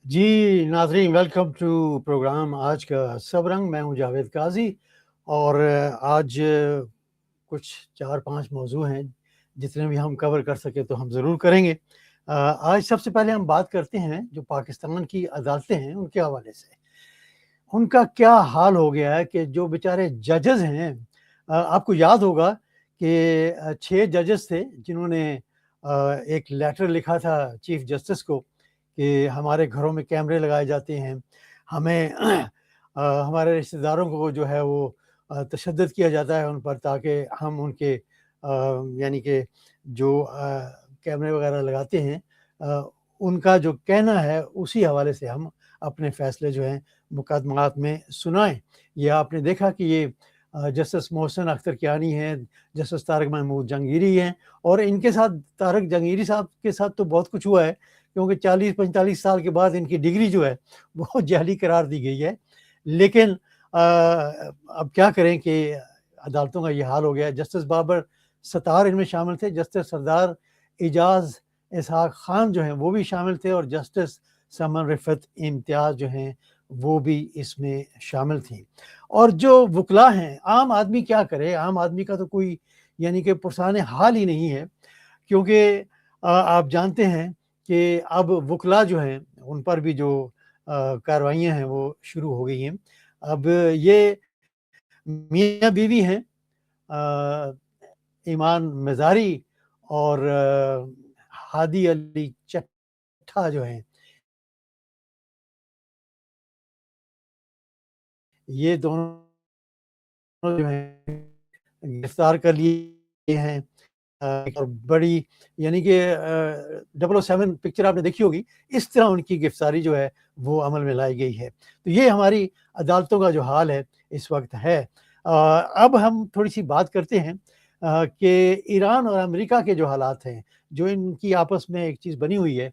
जी नाज़रीन, welcome to programme आज का सब रंग। मैं हूं जावेद काजी और आज कुछ 4-5 मौजू हैं, जितने भी हम कवर कर सके तो हम ज़रूर करेंगे। आज सबसे पहले हम बात करते हैं जो पाकिस्तान की अदालतें हैं उनके हवाले से। उनका क्या हाल हो गया है कि जो बेचारे जजेस हैं, आपको याद होगा कि 6 जजेस थे जिन्होंने एक लेटर लिखा था चीफ जस्टिस को कि हमारे घरों में कैमरे लगाए जाते हैं, हमें हमारे रिश्तेदारों को जो है वो तशद्दुद किया जाता है उन पर, ताकि हम उनके यानी कि जो कैमरे वगैरह लगाते हैं उनका जो कहना है उसी हवाले से हम अपने फ़ैसले जो हैं मुकदमात में सुनाएँ। ये आपने देखा कि ये जस्टिस मोहसिन अख्तर कियानी हैं, जस्टिस तारिक महमूद जहांगीरी हैं, और इनके साथ तारिक जहांगीरी साहब के साथ तो बहुत कुछ हुआ है, क्योंकि 40-45 साल के बाद इनकी डिग्री जो है वो जाली करार दी गई है। लेकिन अब क्या करें कि अदालतों का ये हाल हो गया है। जस्टिस बाबर सत्तार इनमें शामिल थे, जस्टिस सरदार एजाज इसहाक खान जो हैं वो भी शामिल थे, और जस्टिस समन रिफत इम्तियाज़ जो हैं वो भी इसमें शामिल थी। और जो वकला हैं, आम आदमी क्या करे? आम आदमी का तो कोई यानी कि पुरसान हाल ही नहीं है, क्योंकि आप जानते हैं कि अब वकला जो हैं उन पर भी जो कार्रवाइयाँ हैं वो शुरू हो गई हैं। अब ये मियाँ बीवी हैं, ईमान मज़ारी और हादी अली चट्ठा जो हैं, ये दोनों जो हैं गिरफ्तार कर लिए हैं। और बड़ी यानी कि 007 पिक्चर आपने देखी होगी, इस तरह उनकी गिरफ्तारी जो है वो अमल में लाई गई है। तो ये हमारी अदालतों का जो हाल है इस वक्त है। अब हम थोड़ी सी बात करते हैं कि ईरान और अमेरिका के जो हालात हैं, जो इनकी आपस में एक चीज़ बनी हुई है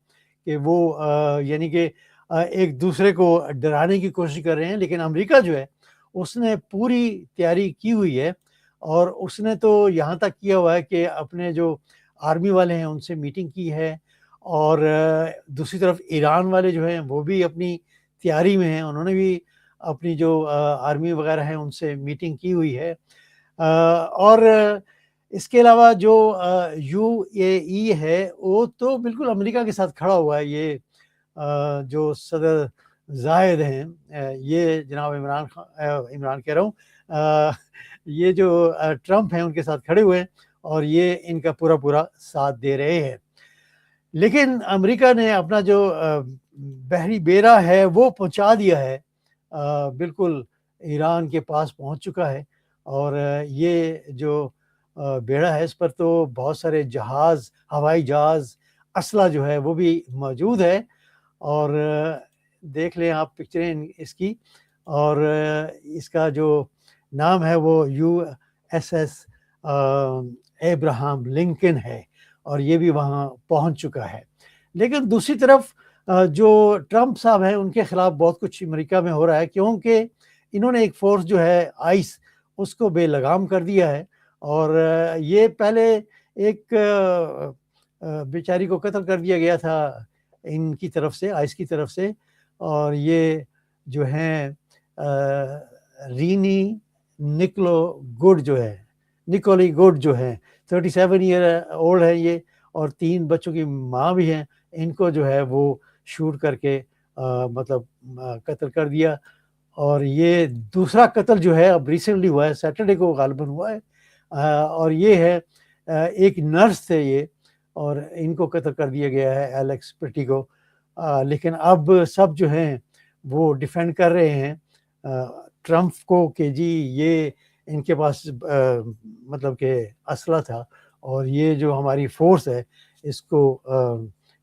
कि वो यानी कि एक दूसरे को डराने की कोशिश कर रहे हैं, लेकिन अमेरिका जो है उसने पूरी तैयारी की हुई है, और उसने तो यहाँ तक किया हुआ है कि अपने जो आर्मी वाले हैं उनसे मीटिंग की है, और दूसरी तरफ ईरान वाले जो हैं वो भी अपनी तैयारी में हैं, उन्होंने भी अपनी जो आर्मी वगैरह है उनसे मीटिंग की हुई है। और इसके अलावा जो यूएई है वो तो बिल्कुल अमेरिका के साथ खड़ा हुआ है। ये जो सदर जायद हैं, ये जनाब इमरान कह रहा हूँ, ये जो ट्रंप हैं उनके साथ खड़े हुए हैं, और ये इनका पूरा पूरा साथ दे रहे हैं। लेकिन अमेरिका ने अपना जो बहरी बेड़ा है वो पहुंचा दिया है, बिल्कुल ईरान के पास पहुंच चुका है, और ये जो बेड़ा है इस पर तो बहुत सारे जहाज़, हवाई जहाज़, असला जो है वो भी मौजूद है। और देख लें आप पिक्चरें इसकी, और इसका जो नाम है वो यूएसएस एब्राहम लिंकन है, और ये भी वहाँ पहुँच चुका है। लेकिन दूसरी तरफ जो ट्रंप साहब हैं उनके खिलाफ बहुत कुछ अमेरिका में हो रहा है, क्योंकि इन्होंने एक फोर्स जो है आइस उसको बेलगाम कर दिया है, और ये पहले एक बेचारी को कत्ल कर दिया गया था इनकी तरफ से, आइस की तरफ से। और ये जो हैं रीनी निकोली गुड जो है 37 ईयर ओल्ड है ये, और 3 बच्चों की माँ भी हैं। इनको जो है वो शूट करके मतलब कत्ल कर दिया। और ये दूसरा कत्ल जो है अब रिसेंटली हुआ है, सैटरडे को गालिबन हुआ है, और ये है एक नर्स थे ये, और इनको कत्ल कर दिया गया है, एलेक्स प्रिटी को। लेकिन अब सब जो हैं वो डिफेंड कर रहे हैं ट्रंप को कि जी ये इनके पास मतलब कि असला था, और ये जो हमारी फोर्स है इसको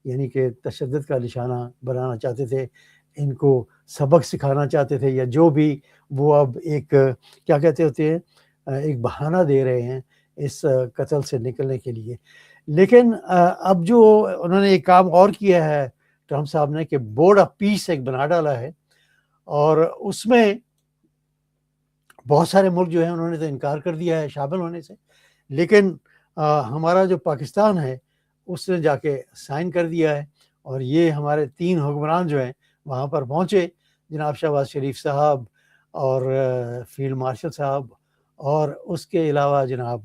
यानी कि तशद्दुद का निशाना बनाना चाहते थे, इनको सबक सिखाना चाहते थे, या जो भी वो अब एक क्या कहते होते हैं, एक बहाना दे रहे हैं इस कत्ल से निकलने के लिए। लेकिन अब जो उन्होंने एक काम और किया है ट्रंप साहब ने कि बोर्ड ऑफ पीस एक बना डाला है, और उसमें बहुत सारे मुल्क जो हैं उन्होंने तो इनकार कर दिया है शामिल होने से, लेकिन हमारा जो पाकिस्तान है उसने जाके साइन कर दिया है, और ये हमारे 3 हुक्मरान जो हैं وہاں پر پہنچے جناب شہباز شریف صاحب اور فیلڈ مارشل صاحب اور اس کے علاوہ جناب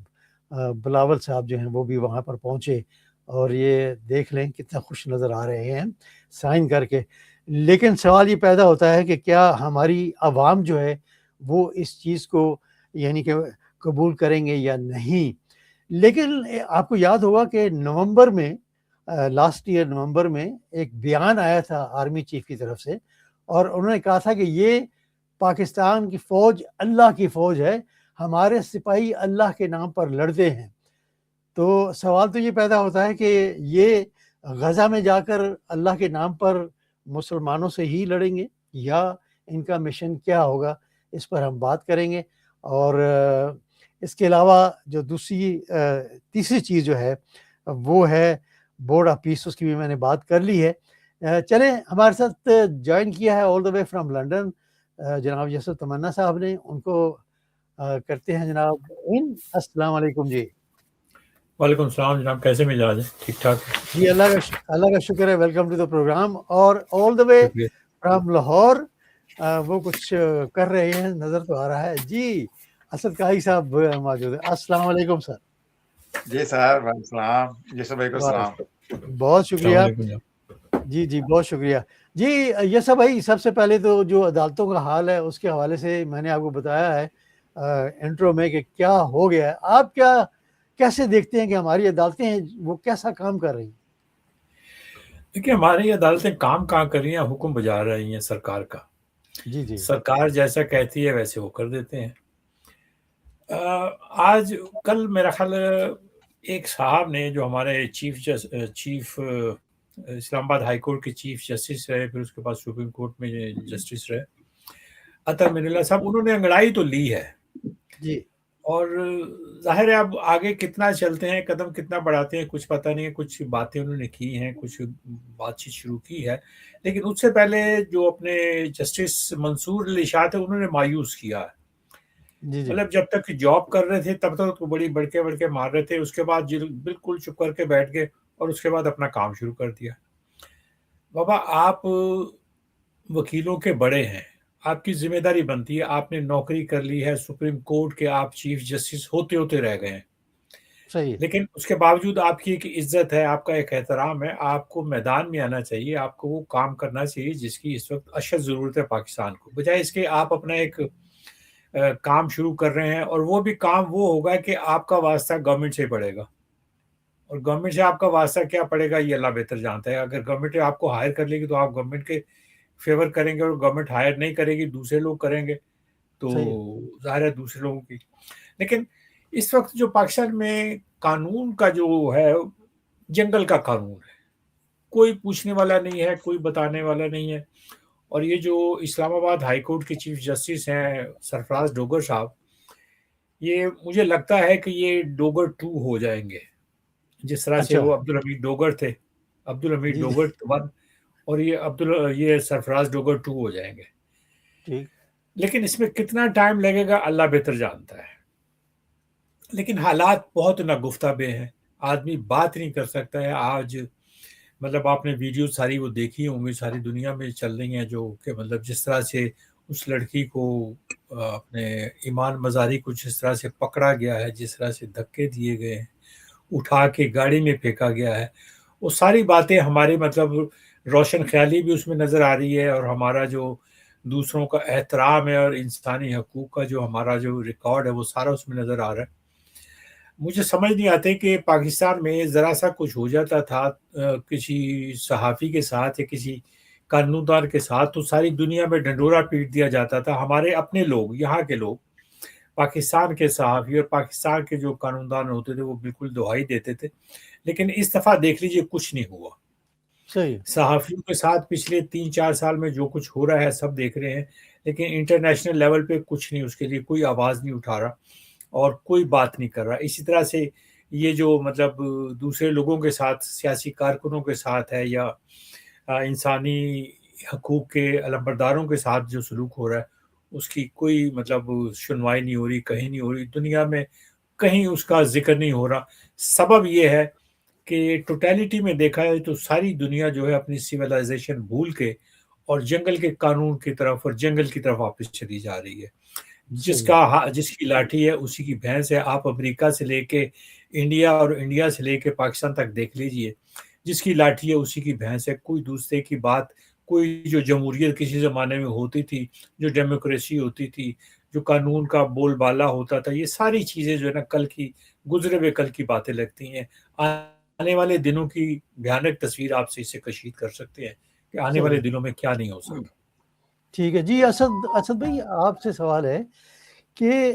بلاول صاحب جو ہیں وہ بھی وہاں پر پہنچے، اور یہ دیکھ لیں کتنا خوش نظر آ رہے ہیں سائن کر کے. لیکن سوال یہ پیدا ہوتا ہے کہ کیا ہماری عوام جو ہے وہ اس چیز کو یعنی کہ قبول کریں گے یا نہیں. لیکن آپ کو یاد ہوگا کہ نومبر میں لاسٹ ایئر نومبر میں ایک بیان آیا تھا آرمی چیف کی طرف سے، اور انہوں نے کہا تھا کہ یہ پاکستان کی فوج اللہ کی فوج ہے، ہمارے سپاہی اللہ کے نام پر لڑتے ہیں. تو سوال تو یہ پیدا ہوتا ہے کہ یہ غزہ میں جا کر اللہ کے نام پر مسلمانوں سے ہی لڑیں گے یا ان کا مشن کیا ہوگا؟ اس پر ہم بات کریں گے. اور اس کے علاوہ جو تیسری چیز جو ہے وہ ہے بورڈ آف پیس، اس کی بھی میں نے بات کر لی ہے. چلیں، ہمارے ساتھ جوائن کیا ہے آل دا وے فرام لنڈن جناب یسر تمنا صاحب نے، ان کو کرتے ہیں جناب السلام علیکم. جی وعلیکم السلام جناب، کیسے مزاج ہے؟ ٹھیک ٹھاک جی، اللہ کا شکر ہے. Welcome to the programme. اور all the way from Lahore وہ کچھ کر رہے ہیں، نظر تو آ رہا ہے. جی اسد قائی صاحب موجود ہے. السلام علیکم سر. جی سر، وعلیکم السلام. یسر بھائی کو السلام. بہت شکریہ. جی بہت شکریہ. جی یسر بھائی، سب سے پہلے تو جو عدالتوں کا حال ہے اس کے حوالے سے میں نے آپ کو بتایا ہے انٹرو میں کہ کیا ہو گیا ہے. آپ کیسے دیکھتے ہیں کہ ہماری عدالتیں ہیں وہ کیسا کام کر رہی ہیں؟ دیکھیے، ہماری عدالتیں کام کہاں کر رہی ہیں، حکم بجا رہی ہیں سرکار کا. جی سرکار جیسا کہتی ہے ویسے وہ کر دیتے ہیں. آج کل میرا خیال ایک صاحب نے جو ہمارے چیف اسلام آباد ہائی کورٹ کے چیف جسٹس رہے، پھر اس کے بعد سپریم کورٹ میں جسٹس رہے، عطا من اللہ صاحب، انہوں نے انگڑائی تو لی ہے. جی. اور ظاہر ہے اب آگے کتنا چلتے ہیں، قدم کتنا بڑھاتے ہیں، کچھ پتہ نہیں ہے. کچھ باتیں انہوں نے کی ہیں، کچھ بات چیت شروع کی ہے، لیکن اس سے پہلے جو اپنے جسٹس منصور علی شاہ تھے انہوں نے مایوس کیا ہے. جی مطلب جب تک جاب کر رہے تھے تب تک بڑی بڑکے مار رہے تھے، اس کے بعد بالکل چپ کر کے بیٹھ گئے اور اس کے بعد اپنا کام شروع کر دیا. بابا، آپ وکیلوں کے بڑے ہیں، آپ کی ذمہ داری بنتی ہے، آپ نے نوکری کر لی ہے سپریم کورٹ کے، آپ چیف جسٹس ہوتے رہ گئے ہیں. صحیح. لیکن اس کے باوجود آپ کی ایک عزت ہے، آپ کا ایک احترام ہے. آپ کو میدان میں آنا چاہیے، آپ کو وہ کام کرنا چاہیے جس کی اس وقت اشد ضرورت ہے پاکستان کو، بجائے اس کے آپ اپنا ایک کام شروع کر رہے ہیں. اور وہ بھی کام وہ ہوگا کہ آپ کا واسطہ گورنمنٹ سے پڑے گا، اور گورنمنٹ سے آپ کا واسطہ کیا پڑے گا یہ اللہ بہتر جانتا ہے. اگر گورنمنٹ آپ کو ہائر کر لے گی تو آپ گورنمنٹ کے فیور کریں گے، اور گورنمنٹ ہائر نہیں کرے گی، دوسرے لوگ کریں گے تو ظاہر ہے دوسرے لوگوں کی. لیکن اس وقت جو پاکستان میں قانون کا جو ہے، جنگل کا قانون ہے، کوئی پوچھنے والا نہیں ہے، کوئی بتانے والا نہیں ہے. اور یہ جو اسلام آباد ہائی کورٹ کے چیف جسٹس ہیں سرفراز ڈوگر صاحب، یہ مجھے لگتا ہے کہ یہ ڈوگر 2 ہو جائیں گے. جس طرح سے وہ عبدالحمید ڈوگر تھے، عبدالحمید ڈوگر 1، اور یہ سرفراز ڈوگر 2 ہو جائیں گے. لیکن اس میں کتنا ٹائم لگے گا اللہ بہتر جانتا ہے. لیکن حالات بہت ناگفتہ بے ہیں، آدمی بات نہیں کر سکتا ہے. آج مطلب آپ نے ویڈیو ساری وہ دیکھی ہوں گی، ساری دنیا میں چل رہی ہیں، جو کہ مطلب جس طرح سے اس لڑکی کو اپنے ایمان مزاری کو جس طرح سے پکڑا گیا ہے، جس طرح سے دھکے دیے گئے ہیں، اٹھا کے گاڑی میں پھینکا گیا ہے، وہ ساری باتیں ہماری مطلب روشن خیالی بھی اس میں نظر آ رہی ہے، اور ہمارا جو دوسروں کا احترام ہے اور انسانی حقوق کا جو ہمارا جو ریکارڈ ہے وہ سارا اس میں نظر آ رہا ہے. مجھے سمجھ نہیں آتے کہ پاکستان میں ذرا سا کچھ ہو جاتا تھا کسی صحافی کے ساتھ یا کسی قانون دان کے ساتھ تو ساری دنیا میں ڈنڈورا پیٹ دیا جاتا تھا. ہمارے اپنے لوگ، یہاں کے لوگ، پاکستان کے صحافی اور پاکستان کے جو قانون دان ہوتے تھے وہ بالکل دہائی دیتے تھے. لیکن اس دفعہ دیکھ لیجئے کچھ نہیں ہوا. صحافیوں کے ساتھ پچھلے 3-4 سال میں جو کچھ ہو رہا ہے سب دیکھ رہے ہیں، لیکن انٹرنیشنل لیول پہ کچھ نہیں، اس کے لیے کوئی آواز نہیں اٹھا رہا اور کوئی بات نہیں کر رہا. اسی طرح سے یہ جو مطلب دوسرے لوگوں کے ساتھ، سیاسی کارکنوں کے ساتھ ہے یا انسانی حقوق کے علمبرداروں کے ساتھ جو سلوک ہو رہا ہے اس کی کوئی مطلب سنوائی نہیں ہو رہی، کہیں نہیں ہو رہی. دنیا میں کہیں اس کا ذکر نہیں ہو رہا. سبب یہ ہے کہ ٹوٹیلٹی میں دیکھا ہے تو ساری دنیا جو ہے اپنی سویلائزیشن بھول کے اور جنگل کے قانون کی طرف اور جنگل کی طرف واپس چلی جا رہی ہے. صحیح ہے. جس کی لاٹھی ہے اسی کی بھینس ہے. آپ امریکہ سے لے کے انڈیا اور انڈیا سے لے کے پاکستان تک دیکھ لیجئے, جس کی لاٹھی ہے اسی کی بھینس ہے. کوئی دوسرے کی بات, کوئی جو جمہوریت کسی زمانے میں ہوتی تھی, جو ڈیموکریسی ہوتی تھی, جو قانون کا بول بالا ہوتا تھا, یہ ساری چیزیں جو ہے نا کل کی, گزرے ہوئے کل کی باتیں لگتی ہیں. آنے والے دنوں کی بھیانک تصویر آپ سے اس سے کشید کر سکتے ہیں کہ آنے والے صحیح. دنوں میں کیا نہیں ہو سکتا. ٹھیک ہے جی. اسد بھائی, آپ سے سوال ہے کہ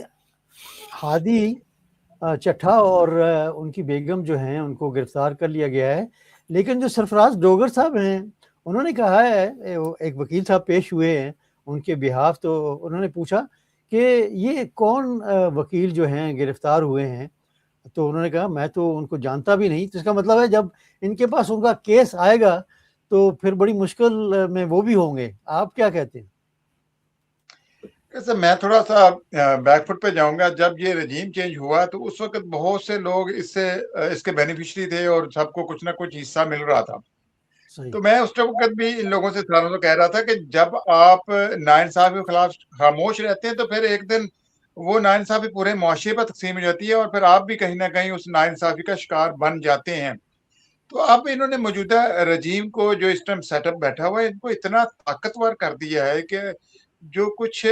ہادی چٹھا اور ان کی بیگم جو ہیں ان کو گرفتار کر لیا گیا ہے, لیکن جو سرفراز ڈوگر صاحب ہیں انہوں نے کہا ہے, ایک وکیل صاحب پیش ہوئے ہیں ان کے بہاف, تو انہوں نے پوچھا کہ یہ کون وکیل جو ہیں گرفتار ہوئے ہیں, تو انہوں نے کہا میں تو ان کو جانتا بھی نہیں. تو اس کا مطلب ہے جب ان کے پاس ان کا کیس آئے گا تو پھر بڑی مشکل میں وہ بھی ہوں گے. آپ کیا کہتے ہیں؟ ایسے میں تھوڑا سا بیک فٹ پہ جاؤں گا. جب یہ رجیم چینج ہوا تو اس وقت بہت سے لوگ اس کے بینیفیشری تھے اور سب کو کچھ نہ کچھ حصہ مل رہا تھا. صحیح. تو میں اس وقت بھی ان لوگوں سے سالوں سے کہہ رہا تھا کہ جب آپ ناانصافی کے خلاف خاموش رہتے ہیں تو پھر ایک دن وہ ناانصافی پورے معاشرے پر تقسیم ہو جاتی ہے اور پھر آپ بھی کہیں نہ کہیں اس ناانصافی کا شکار بن جاتے ہیں. تو اب انہوں نے موجودہ رجیم کو جو اس ٹائم سیٹ اپ بیٹھا ہوا ہے ان کو اتنا طاقتور کر دیا ہے کہ جو کچھ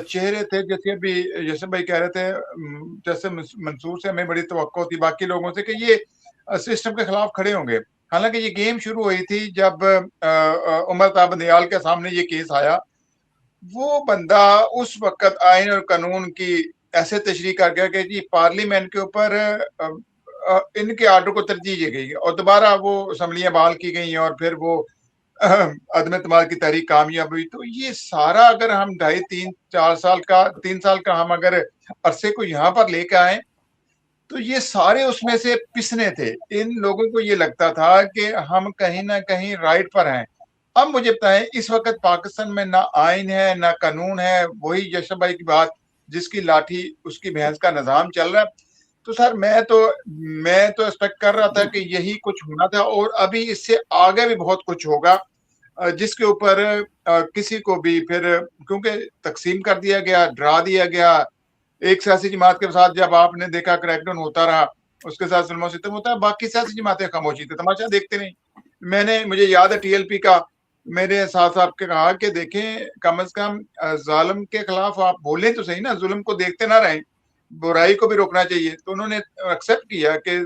چہرے تھے, جیسے ابھی یوسف بھائی کہہ رہے تھے, جیسے منصور سے ہمیں بڑی توقع ہوتی باقی لوگوں سے کہ یہ سسٹم کے خلاف کھڑے ہوں گے. حالانکہ یہ گیم شروع ہوئی تھی جب عمر تا بندیال کے سامنے یہ کیس آیا. وہ بندہ اس وقت آئین اور قانون کی ایسے تشریح کر گیا کہ جی پارلیمنٹ کے اوپر ان کے آرڈر کو ترجیح دی گئی اور دوبارہ وہ اسمبلیاں بحال کی گئی اور پھر وہ عدم اعتماد کی تحریک کامیاب ہوئی. تو یہ سارا اگر ہم 3 سال کا ہم اگر عرصے کو یہاں پر لے کے آئیں تو یہ سارے اس میں سے پسنے تھے. ان لوگوں کو یہ لگتا تھا کہ ہم کہیں نہ کہیں رائٹ پر ہیں. اب مجھے بتائیں, اس وقت پاکستان میں نہ آئین ہے نہ قانون ہے, وہی یشرف بھائی کی بات, جس کی لاٹھی اس کی بھینس کا نظام چل رہا ہے. تو سر میں تو ایکسپیکٹ کر رہا تھا کہ یہی کچھ ہونا تھا اور ابھی اس سے آگے بھی بہت کچھ ہوگا, جس کے اوپر کسی کو بھی پھر کیونکہ تقسیم کر دیا گیا, ڈرا دیا گیا. ایک سیاسی جماعت کے ساتھ جب آپ نے دیکھا کریک ڈاؤن ہوتا رہا, اس کے ساتھ ظلم و ستم ہوتا ہے, باقی سیاسی جماعتیں خاموشی تھے, تماشا دیکھتے نہیں. مجھے یاد ہے ٹی ایل پی کا میرے ساتھ صاحب کے کہا کہ دیکھیں کم از کم ظالم کے خلاف آپ بولیں تو صحیح نا, ظلم کو دیکھتے نہ رہیں, برائی کو بھی روکنا چاہیے. تو انہوں نے ایکسپٹ کیا کہ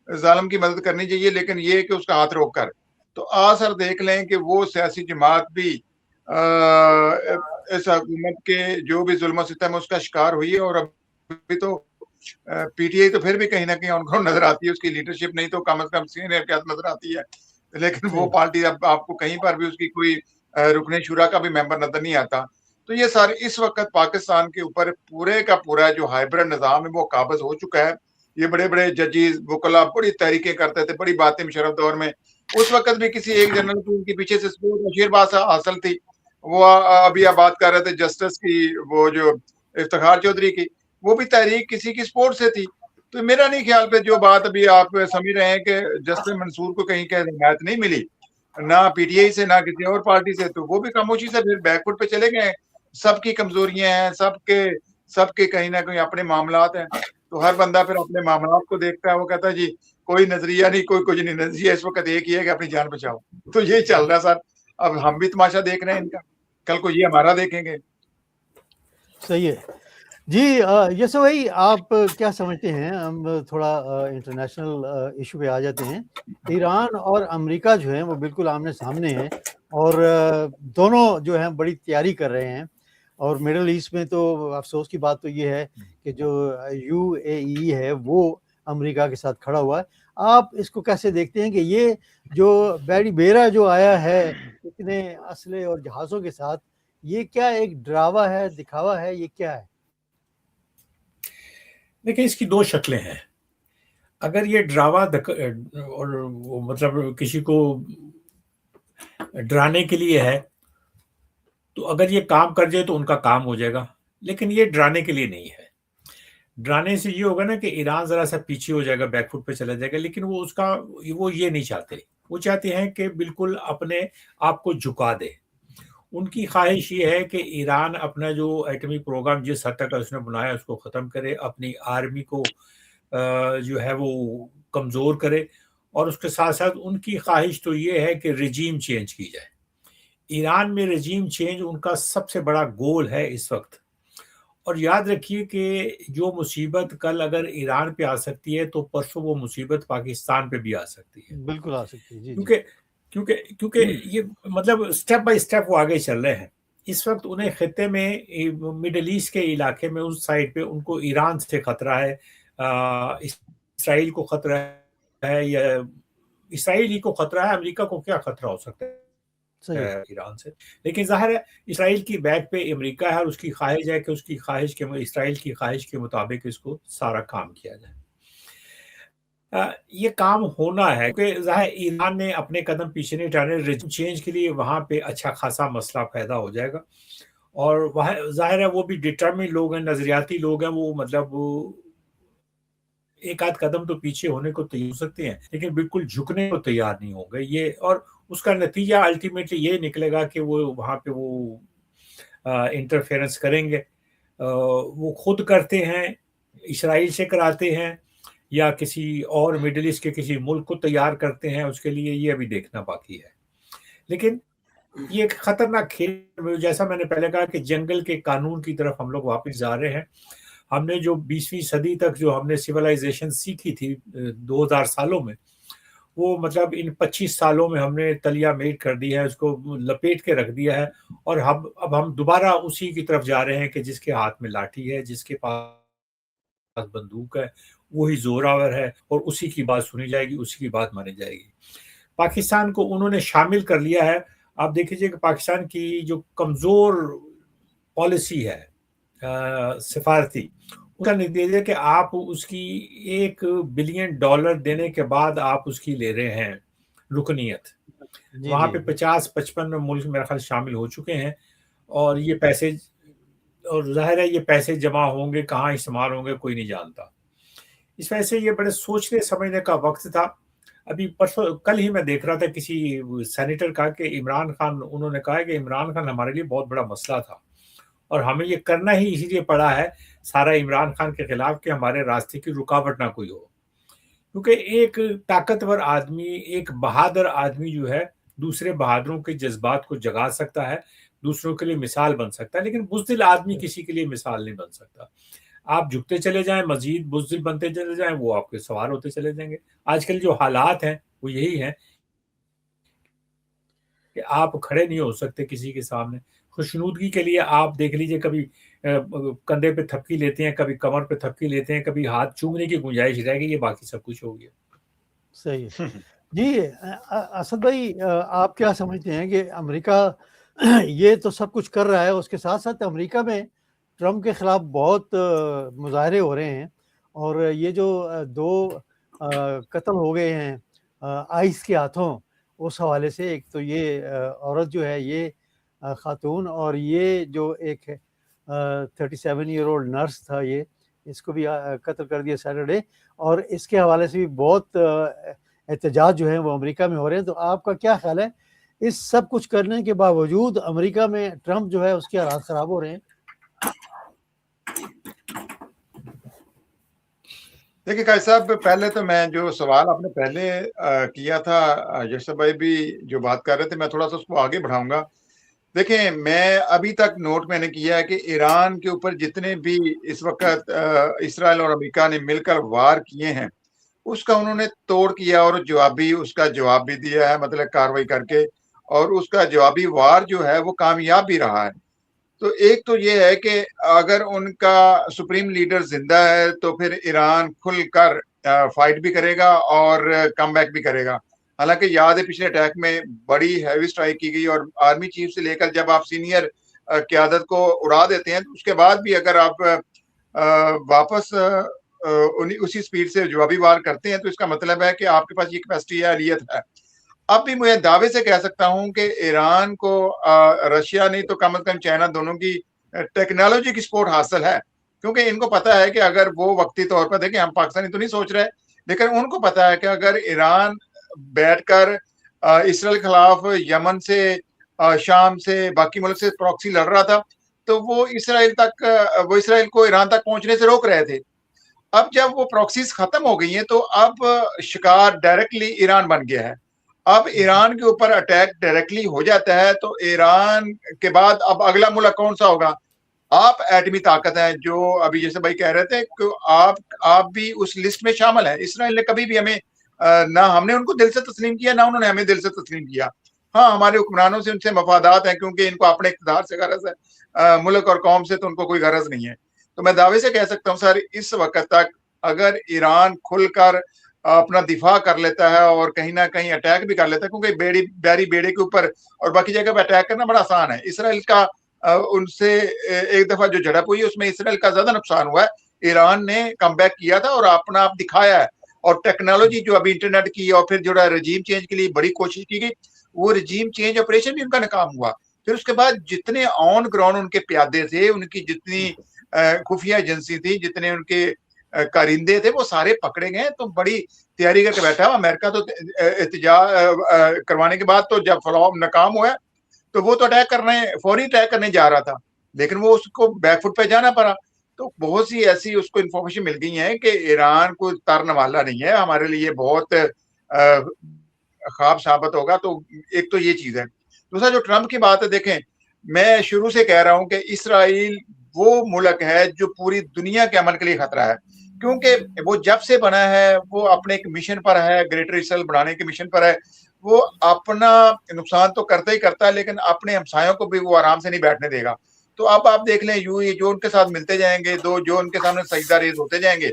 ظالم کی مدد کرنی چاہیے, لیکن یہ کہ اس کا ہاتھ روک کر. تو سر دیکھ لیں کہ وہ سیاسی جماعت بھی اس حکومت کے جو بھی ظلم و ستم اس کا شکار ہوئی ہے. اور ابھی تو پی ٹی آئی تو پھر بھی کہیں نہ کہیں ان کو نظر آتی ہے, اس کی لیڈرشپ نہیں تو کم از کم سینئر کیا نظر آتی ہے, لیکن وہ پارٹی اب آپ کو کہیں پر بھی اس کی کوئی رکن شورا کا بھی ممبر نظر نہیں آتا. تو یہ سارے اس وقت پاکستان کے اوپر پورے کا پورا جو ہائبرڈ نظام ہے وہ قابض ہو چکا ہے. یہ بڑے بڑے ججز وکلا بڑی تحریکیں کرتے تھے, بڑی باتیں مشرف دور میں. اس وقت بھی کسی ایک جنرل کو ان کے پیچھے سے بشیر باز حاصل تھی, وہ ابھی آپ بات کر رہے تھے جسٹس کی, وہ جو افتخار چودھری کی, وہ بھی تحریک کسی کی سپورٹ سے تھی. تو میرا نہیں خیال پہ جو بات ابھی آپ سمجھ رہے ہیں کہ جسٹس منصور کو کہیں کہ حمایت نہیں ملی نہ پی ٹی آئی سے نہ کسی اور پارٹی سے, تو وہ بھی خاموشی سے پھر بیک فٹ پہ چلے گئے. سب کی کمزوریاں ہیں, سب کے کہیں نہ کہیں اپنے معاملات ہیں. تو ہر بندہ پھر اپنے معاملات کو دیکھتا ہے, وہ کہتا ہے جی کوئی نظریہ نہیں, کوئی کچھ نہیں, نظریہ اس وقت ایک ہی ہے کہ اپنی جان بچاؤ. تو یہ چل رہا ہے سر. اب ہم بھی تماشا دیکھ رہے ہیں ان کا, کل کو یہ ہمارا دیکھیں گے. صحیح ہے جی. یسو بھائی, آپ کیا سمجھتے ہیں؟ ہم تھوڑا انٹرنیشنل ایشو پہ آ جاتے ہیں. ایران اور امریکہ جو ہیں وہ بالکل آمنے سامنے ہیں, اور دونوں جو ہیں بڑی تیاری کر رہے ہیں. اور مڈل ایسٹ میں تو افسوس کی بات تو یہ ہے کہ جو یو اے ای ہے وہ امریکہ کے ساتھ کھڑا ہوا ہے. آپ اس کو کیسے دیکھتے ہیں کہ یہ جو بیری بیرا جو آیا ہے اتنے اسلحے اور جہازوں کے ساتھ, یہ کیا ایک ڈراوا ہے, دکھاوا ہے, یہ کیا ہے؟ دیکھیں اس کی دو شکلیں ہیں. اگر یہ ڈراوا اور مطلب کسی کو ڈرانے کے لیے ہے تو اگر یہ کام کر جائے تو ان کا کام ہو جائے گا, لیکن یہ ڈرانے کے لیے نہیں ہے. ڈرانے سے یہ ہوگا نا کہ ایران ذرا سا پیچھے ہو جائے گا, بیک فٹ پہ چلا جائے گا, لیکن وہ یہ نہیں چاہتے. وہ چاہتے ہیں کہ بالکل اپنے آپ کو جھکا دے. उनकी ख्वाहिश ये है कि ईरान अपना जो एटमी प्रोग्राम जिस हद तक उसने बनाया उसको ख़त्म करे, अपनी आर्मी को जो है वो कमज़ोर करे, और उसके साथ-साथ उनकी ख्वाहिश तो ये है कि रेजीम चेंज की जाए। ईरान में रेजीम चेंज उनका सबसे बड़ा गोल है इस वक़्त। और याद रखिए कि जो मुसीबत कल अगर ईरान पे आ सकती है, तो परसों वो मुसीबत पाकिस्तान पे भी आ सकती है। बिल्कुल आ सकती है। जी, जी। क्योंकि क्योंकि क्योंकि ये मतलब स्टेप बाय स्टेप वो आगे चल रहे हैं। इस वक़्त उन्हें खित्ते में मिडल ईस्ट के इलाके में उस साइड पे उनको ईरान से खतरा है, इसराइल को खतरा है, या इसराइल ही को खतरा है, अमेरिका को क्या खतरा हो सकता है सही। ईरान से। लेकिन ज़ाहिर है इसराइल की बैक पे अमेरिका है, और उसकी ख्वाहिश है कि उसकी ख्वाहिश के इसराइल की ख्वाहिश के मुताबिक इसको सारा काम किया जाए। ये काम होना है क्योंकि ज़ाहिर ईरान ने अपने कदम पीछे नहीं हटाने, रेजिम चेंज के लिए वहाँ पे अच्छा खासा मसला पैदा हो जाएगा, और वहाँ ज़ाहिर है वो भी डिटरमिन्ड लोग हैं, नज़रियाती लोग हैं, वो मतलब एक आध कदम तो पीछे होने को तैयार हो सकते हैं, लेकिन बिल्कुल झुकने को तैयार नहीं होंगे ये, और उसका नतीजा अल्टीमेटली ये निकलेगा कि वो वहाँ पे वो इंटरफेरेंस करेंगे। वो खुद करते हैं, इसराइल से कराते हैं, या किसी और मिडिल ईस्ट के किसी मुल्क को तैयार करते हैं उसके लिए, ये अभी देखना बाकी है। लेकिन ये एक खतरनाक खेल, जैसा मैंने पहले कहा कि जंगल के कानून की तरफ हम लोग वापस जा रहे हैं। हमने जो 20वीं सदी तक जो हमने सिविलाइजेशन सीखी थी 2000 सालों में, वो मतलब इन 25 सालों में हमने तलिया मेट कर दिया है, उसको लपेट के रख दिया है, और अब हम दोबारा उसी की तरफ जा रहे हैं कि जिसके हाथ में लाठी है, जिसके पास बंदूक है, वही जोरावर है, और उसी की बात सुनी जाएगी, उसी की बात मानी जाएगी। पाकिस्तान को उन्होंने शामिल कर लिया है। आप देख लीजिए कि पाकिस्तान की जो कमज़ोर पॉलिसी है सिफारती, उसका नतीजा है कि आप उसकी $1 बिलियन देने के बाद आप उसकी ले रहे हैं रुकनीत। जी, वहाँ जी। पे 50-55 मुल्क मेरा ख्याल शामिल हो चुके हैं, और ये पैसे, और ज़ाहिर है ये पैसे जमा होंगे, कहाँ इस्तेमाल होंगे कोई नहीं जानता। इस वजह से ये बड़े सोचने समझने का वक़्त था। अभी परसों कल ही मैं देख रहा था किसी सेनेटर का कि इमरान खान, उन्होंने कहा है कि इमरान खान हमारे लिए बहुत बड़ा मसला था, और हमें ये करना ही इसीलिए पड़ा है सारा इमरान खान के खिलाफ कि हमारे रास्ते की रुकावट ना कोई हो। क्योंकि एक ताकतवर आदमी, एक बहादुर आदमी जो है, दूसरे बहादुरों के जज्बात को जगा सकता है, दूसरों के लिए मिसाल बन सकता है, लेकिन बुज़दिल आदमी किसी के लिए मिसाल नहीं बन सकता। आप झुकते चले जाएँ, मज़ीद बुज़दिल बनते चले जाएँ, वो आपके सवार होते चले जाएँगे। आजकल जो हालात हैं, वो यही हैं कि आप खड़े नहीं हो सकते किसी के सामने। खुशनुदगी के लिए आप देख लीजिए, कभी कंधे पे थपकी लेते हैं, कभी कमर पे थपकी लेते हैं, कभी हाथ चूमने की गुंजाइश रह गई है, बाकी सब कुछ हो गया। सही है। जी, असद भाई, आप क्या समझते हैं कि अमेरिका ये तो सब कुछ कर रहा है, उसके साथ-साथ अमेरिका में ट्रम्प के खिलाफ बहुत मुज़ाहरे हो रहे हैं, और ये जो 2 कत्ल हो गए हैं आइस के हाथों, उस हवाले से एक तो ये औरत जो है, ये खातून, और ये जो एक 37 ईयर ओल्ड नर्स था, ये इसको भी कत्ल कर दिया सैटरडे, और इसके हवाले से भी बहुत एहतजाज जो है वो अमेरिका में हो रहे हैं। तो आपका क्या ख्याल है, इस सब कुछ करने के बावजूद अमेरिका में ट्रम्प जो है उसके हालात खराब हो रहे हैं? देखिए कायद साहब, पहले तो मैं जो सवाल आपने पहले किया था, यूसुफ भाई भी जो बात कर रहे थे, मैं थोड़ा-सा उसको आगे बढ़ाऊँगा। देखिए, मैं अभी तक नोट मैंने किया है कि ईरान के ऊपर जितने भी इस वक़्त इस्राइल और अमेरिका ने मिलकर वार किए हैं, उसका उन्होंने तोड़ किया, और उसका जवाब भी दिया है, मतलब कार्रवाई करके, और उसका जवाबी वार जो है वो कामयाब भी रहा है। तो एक तो ये है कि अगर उनका सुप्रीम लीडर जिंदा है तो फिर ईरान खुलकर फाइट भी करेगा और कमबैक भी करेगा। हालांकि याद है पिछले अटैक में बड़ी हैवी स्ट्राइक की गई, और आर्मी चीफ से लेकर जब आप सीनियर क़यादत को उड़ा देते हैं, तो उसके बाद भी अगर आप वापस उसी स्पीड से जवाबी वार करते हैं, तो इसका मतलब है कि आपके पास ये कैपेसिटी है, अहलियत है। अब भी मैं दावे से कह सकता हूं कि ईरान को रशिया नहीं तो कम से कम चाइना दोनों की टेक्नोलॉजी की सपोर्ट हासिल है, क्योंकि इनको पता है कि अगर वो वक्ती तौर पर, देखें हम पाकिस्तानी तो नहीं सोच रहे, लेकिन उनको पता है कि अगर ईरान बैठकर इसराइल के खिलाफ यमन से शाम से बाकी मुल्क से प्रॉक्सी लड़ रहा था, तो वो इसराइल को ईरान तक पहुंचने से रोक रहे थे। अब जब वो प्रॉक्सीज खत्म हो गई हैं तो अब शिकार डायरेक्टली ईरान बन गया है। अब ईरान के ऊपर अटैक डायरेक्टली हो जाता है तो ईरान के बाद अब अगला मुल्क कौन सा होगा? आप एटमी ताकत हैं, जो अभी जैसे भाई कह रहे थे कि आप भी उस लिस्ट में शामिल हैं। इसराइल ने कभी भी हमें ना हमने उनको दिल से तस्लीम किया, ना उन्होंने हमें दिल से तस्लीम किया। हाँ, हमारे हुक्मरानों से उनसे मफादात हैं क्योंकि इनको अपने इक़्तिदार से गरज है, मुल्क और कौम से तो उनको कोई गरज नहीं है। तो मैं दावे से कह सकता हूँ सर, इस वक्त तक अगर ईरान खुलकर अपना दिफा कर लेता है और कहीं ना कहीं अटैक भी कर लेता है, क्योंकि बैरी बेड़े के ऊपर और बाकी जगह पे अटैक करना बड़ा आसान है। इसराइल का उनसे एक दफा जो झड़प हुई उसमें इसराइल का ज्यादा नुकसान हुआ है। ईरान ने कम बैक किया था और अपना आप दिखाया है, और टेक्नोलॉजी जो अभी इंटरनेट की और फिर जो रजीम चेंज के लिए बड़ी कोशिश की गई, वो रजीम चेंज ऑपरेशन भी उनका नाकाम हुआ। फिर उसके बाद जितने ऑन ग्राउंड उनके प्यादे थे, उनकी जितनी खुफिया एजेंसी थी, जितने उनके कारिंदे थे, वो सारे पकड़े गए। तो बड़ी तैयारी करके बैठा हुआ अमेरिका तो एहतजाज करवाने के बाद तो जब फ्लॉप नाकाम हुआ तो वो तो फौरी अटैक करने जा रहा था, लेकिन वो उसको बैकफुट पे जाना पड़ा। तो बहुत सी ऐसी उसको इन्फॉर्मेशन मिल गई है कि ईरान को तरने वाला नहीं है, हमारे लिए बहुत ख्वाब साबित होगा। तो एक तो ये चीज है। दूसरा जो ट्रंप की बात है, देखें मैं शुरू से कह रहा हूं कि इसराइल वो मुल्क है जो पूरी दुनिया के अमन के लिए खतरा है, क्योंकि वो जब से बना है वो अपने एक मिशन पर है, ग्रेटर इसराइल बनाने के मिशन पर है। वो अपना नुकसान तो करता ही करता है, लेकिन अपने हमसायों को भी वो आराम से नहीं बैठने देगा। तो अब आप देख लें, यूं जो उनके साथ मिलते जाएंगे, जो उनके सामने सजदा रेज होते जाएंगे,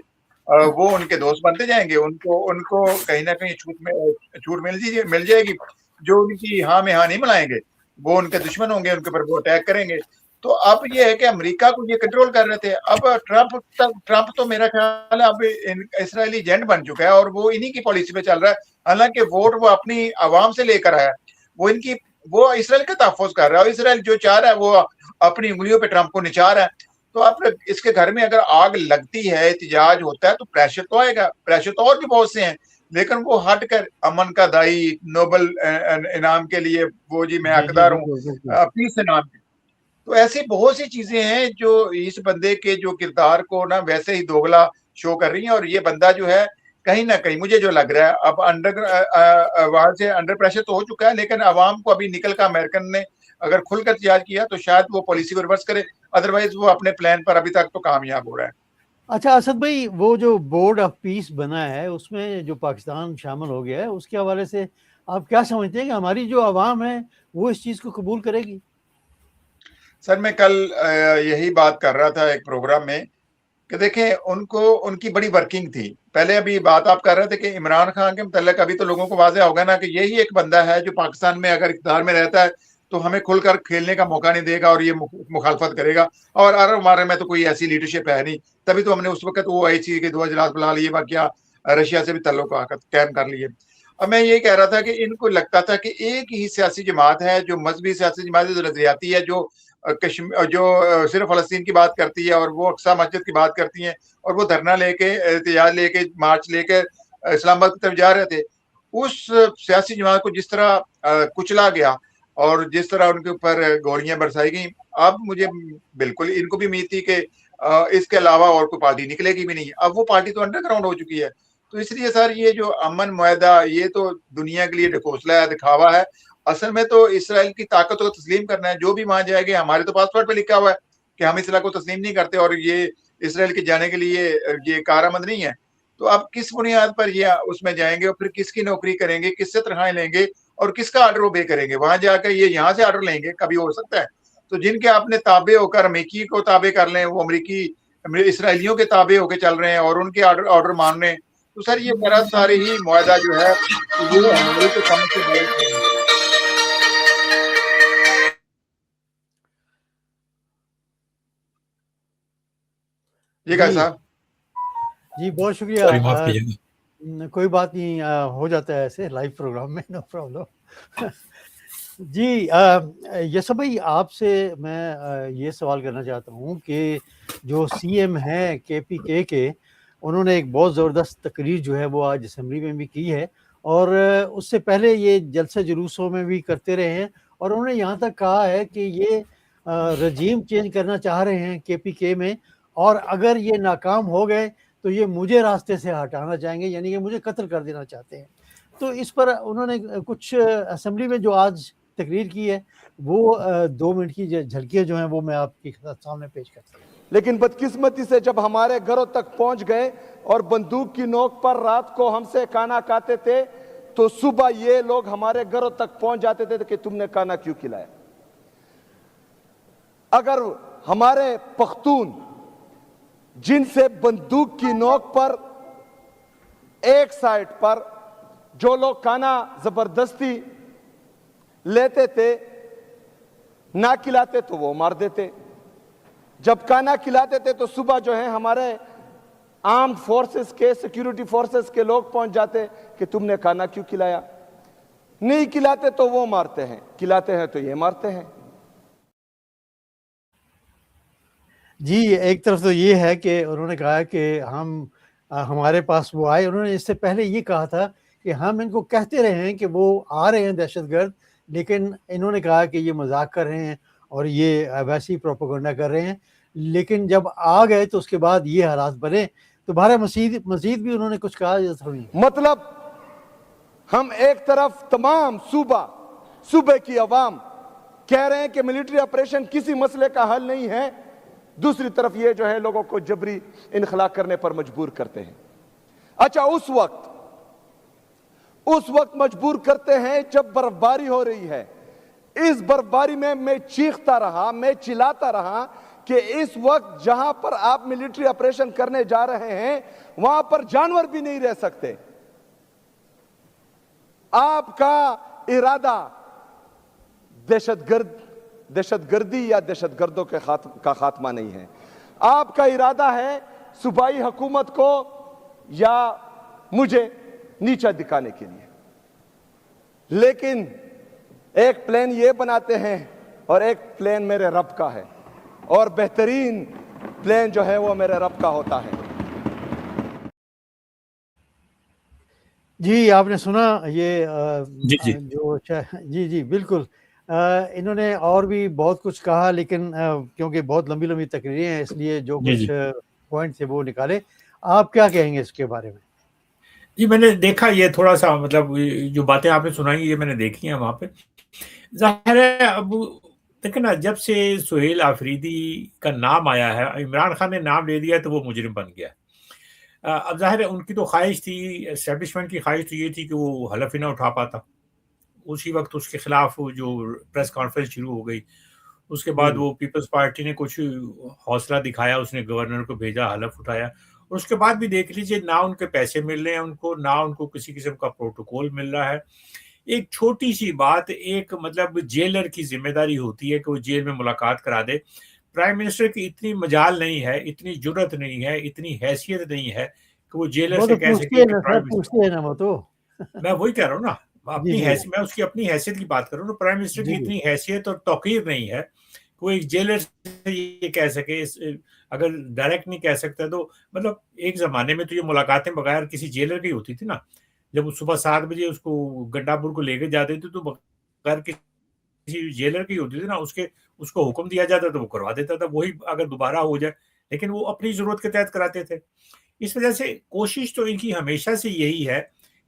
वो उनके दोस्त बनते जाएंगे। उनको कहीं ना कहीं छूट मिल जाएगी। जो उनकी हाँ में हाँ नहीं मिलाएंगे वो उनके दुश्मन होंगे, उनके ऊपर वो अटैक करेंगे। तो अब ये है कि अमेरिका को ये कंट्रोल कर रहे थे। अब ट्रंप तो मेरा ख्याल है अब इसराइली एजेंट बन चुका है और वो इन्हीं की पॉलिसी पे चल रहा है। हालांकि वोट वो अपनी आवाम से लेकर आया, वो इसराइल का तहफ़्फ़ुज़ कर रहा है, और इसराइल जो चाह रहा है वो अपनी उंगलियों पे ट्रंप को नचा रहा है। तो आप इसके घर में अगर आग लगती है, एहतजाज होता है, तो प्रेशर तो आएगा। प्रेशर तो और भी बहुत से हैं, लेकिन वो हट कर अमन का दाई, नोबल इनाम के लिए वो जी मैं हकदार हूँ, पीस इनाम की। तो ऐसी बहुत सी चीजें हैं जो इस बंदे के जो किरदार को ना वैसे ही दोगला शो कर रही हैं। और ये बंदा जो है कहीं ना कहीं मुझे जो लग रहा है अब वहां से अंडर प्रेशर तो हो चुका है, लेकिन अवाम को अभी निकल कर अमेरिकन ने अगर खुलकर एहतजाज किया तो शायद वो पॉलिसी को रिवर्स करे, अदरवाइज वो अपने प्लान पर अभी तक तो कामयाब हो रहा है। अच्छा असद भाई, वो जो बोर्ड ऑफ पीस बना है उसमें जो पाकिस्तान शामिल हो गया है, उसके हवाले से आप क्या समझते हैं कि हमारी जो आवाम है वो इस चीज़ को कबूल करेगी? सर मैं कल यही बात कर रहा था एक प्रोग्राम में कि देखें उनकी बड़ी वर्किंग थी। पहले अभी बात आप कर रहे थे कि इमरान खान के मुतल्लिक, अभी तो लोगों को वाज़ेह होगा ना कि यही एक बंदा है जो पाकिस्तान में अगर इक़्तिदार में रहता है तो हमें खुलकर खेलने का मौका नहीं देगा और ये मुखालफत करेगा। और अरब हमारे में तो कोई ऐसी लीडरशिप है नहीं, तभी तो हमने उस वक्त वो OIC के 2 इजलास बुला लिए, बाकिया रशिया से भी ताल्लुक कायम कर लिए। अब मैं ये कह रहा था कि इनको लगता था कि एक ही सियासी जमात है जो मजहबी सियासी जमात जो नजरियाती है, जो सिर्फ फलस्तीन की बात करती है और वो अक्सा मस्जिद की बात करती हैं, और वो धरना लेके, एहतजाज लेके, मार्च लेके इस्लामाबाद की तरफ जा रहे थे। उस सियासी जमात को जिस तरह कुचला गया और जिस तरह उनके ऊपर गोलियां बरसाई गई, अब मुझे बिल्कुल इनको भी उम्मीद थी कि इसके अलावा और कोई पार्टी निकलेगी भी नहीं। अब वो पार्टी तो अंडरग्राउंड हो चुकी है। तो इसलिए सर ये जो अमन मुआहदा, ये तो दुनिया के लिए ढकोसला है, दिखावा है। असल में तो इसराइल की ताकत को तस्लीम करना है। जो भी वहां जाएंगे, हमारे तो पासपोर्ट पे लिखा हुआ है कि हम इसराइल को तस्लीम नहीं करते और ये इसराइल के जाने के लिए ये कारामद नहीं है। तो अब किस बुनियाद पर ये उसमें जाएंगे और फिर किसकी नौकरी करेंगे, किससे तनख्वाहें लेंगे और किसका ऑर्डर वो बे करेंगे? वहां जाकर ये यहाँ से ऑर्डर लेंगे, कभी हो सकता है। तो जिनके आपने ताबे होकर अमेरिकी को ताबे कर लें, वो अमेरिकी इसराइलियों के ताबे होकर चल रहे हैं और उनके ऑर्डर मान रहे हैं। तो सर ये मेरा सारे ही मुआहदा जो है वो हमारी तो समझ से बाहर है। ये क्या साहब? जी बहुत शुक्रिया। कोई बात नहीं, हो जाता है ऐसे लाइव प्रोग्राम में, नो प्रॉब्लम। जी यस भाई, आपसे मैं ये सवाल करना चाहता हूँ कि जो CM हैं KPK के, उन्होंने एक बहुत ज़बरदस्त तकरीर जो है वो आज असम्बली में भी की है, और उससे पहले ये जलसे जुलूसों में भी करते रहे हैं اور انہوں نے یہاں تک کہا ہے کہ یہ رجیم چینج کرنا چاہ رہے ہیں KPK میں، اور اگر یہ ناکام ہو گئے تو یہ مجھے راستے سے ہٹانا چاہیں گے، یعنی کہ مجھے قتل کر دینا چاہتے ہیں۔ تو اس پر انہوں نے کچھ اسمبلی میں جو آج تقریر کی ہے وہ 2 منٹ کی جھلکیاں جو ہیں وہ میں آپ کے سامنے پیش کرتا ہوں۔ لیکن بدقسمتی سے جب ہمارے گھروں تک پہنچ گئے اور بندوق کی نوک پر رات کو ہم سے کھانا کھاتے تھے، تو صبح یہ لوگ ہمارے گھروں تک پہنچ جاتے تھے کہ تم نے کھانا کیوں کھلایا۔ اگر ہمارے پختون جن سے بندوق کی نوک پر ایک سائٹ پر جو لوگ کھانا زبردستی لیتے تھے نہ کھلاتے تو وہ مار دیتے، جب کھانا کھلاتے تھے تو صبح جو ہے ہمارے آرمڈ فورسز کے سیکیورٹی فورسز کے لوگ پہنچ جاتے کہ تم نے کھانا کیوں کھلایا۔ نہیں کھلاتے تو وہ مارتے ہیں، کھلاتے ہیں تو یہ مارتے ہیں۔ جی، ایک طرف تو یہ ہے کہ انہوں نے کہا کہ ہمارے پاس وہ آئے، انہوں نے اس سے پہلے یہ کہا تھا کہ ہم ان کو کہتے رہے ہیں کہ وہ آ رہے ہیں دہشت گرد، لیکن انہوں نے کہا کہ یہ مذاق کر رہے ہیں اور یہ ویسی پروپیگنڈا کر رہے ہیں، لیکن جب آ گئے تو اس کے بعد یہ حالات بنے۔ تو بہرحال مزید بھی انہوں نے کچھ کہا، مطلب ہم ایک طرف تمام صوبے کی عوام کہہ رہے ہیں کہ ملٹری آپریشن کسی مسئلے کا حل نہیں ہے، دوسری طرف یہ جو ہے لوگوں کو جبری انخلا کرنے پر مجبور کرتے ہیں۔ اچھا، اس وقت مجبور کرتے ہیں جب برف باری ہو رہی ہے۔ اس برف باری میں چیختا رہا، میں چلاتا رہا کہ اس وقت جہاں پر آپ ملٹری آپریشن کرنے جا رہے ہیں وہاں پر جانور بھی نہیں رہ سکتے۔ آپ کا ارادہ دہشت گردی یا دہشت گردوں کا خاتمہ نہیں ہے، آپ کا ارادہ ہے صوبائی حکومت کو یا مجھے نیچا دکھانے کے لیے۔ لیکن ایک پلان یہ بناتے ہیں اور ایک پلان میرے رب کا ہے، اور بہترین پلان جو ہے وہ میرے رب کا ہوتا ہے۔ جی، آپ نے سنا یہ جی بالکل، انہوں نے اور بھی بہت کچھ کہا، لیکن کیونکہ بہت لمبی تقریریں ہیں اس لیے جو کچھ پوائنٹ تھے وہ نکالے۔ آپ کیا کہیں گے اس کے بارے میں؟ جی، میں نے دیکھا یہ تھوڑا سا، مطلب جو باتیں آپ نے سنائی یہ میں نے دیکھی ہیں وہاں پہ۔ ظاہر ہے اب دیکھیں نا، جب سے سہیل آفریدی کا نام آیا ہے، عمران خان نے نام لے دیا تو وہ مجرم بن گیا۔ اب ظاہر ہے ان کی تو خواہش تھی، اسٹیبلشمنٹ کی خواہش تو یہ تھی کہ وہ حلف ہی نہ اٹھا پاتا۔ اسی وقت اس کے خلاف جو پریس کانفرنس شروع ہو گئی، اس کے بعد وہ پیپلز پارٹی نے کچھ حوصلہ دکھایا، اس نے گورنر کو بھیجا، حلف اٹھایا، اور اس کے بعد بھی دیکھ لیجئے نہ ان کے پیسے مل رہے ہیں ان کو، نہ ان کو کسی قسم کا پروٹوکول مل رہا ہے۔ ایک چھوٹی سی بات، ایک مطلب جیلر کی ذمہ داری ہوتی ہے کہ وہ جیل میں ملاقات کرا دے۔ پرائم منسٹر کی اتنی مجال نہیں ہے، اتنی جرت نہیں ہے، اتنی حیثیت نہیں ہے کہ وہ جیلر سے کہہ سکے کہ پرائم منسٹر، میں وہی کہہ رہا ہوں نا، اپنی حیثیت، میں اس کی اپنی حیثیت کی بات کروں نا، پرائم منسٹر کی اتنی حیثیت اور توقیر نہیں ہے کہ وہ ایک جیلر سے یہ کہہ سکے، اگر ڈائریکٹ نہیں کہہ سکتا تو مطلب ایک زمانے میں تو یہ ملاقاتیں بغیر کسی جیلر کی ہوتی تھی نا، جب وہ صبح 7 بجے اس کو گنڈاپور کو لے کے جاتے تھے تو بغیر کسی جیلر کی ہوتی تھی نا، اس کو حکم دیا جاتا تو وہ کروا دیتا تھا، وہی اگر دوبارہ ہو جائے، لیکن وہ اپنی ضرورت کے تحت کراتے تھے۔ اس وجہ سے کوشش تو ان کی ہمیشہ سے یہی ہے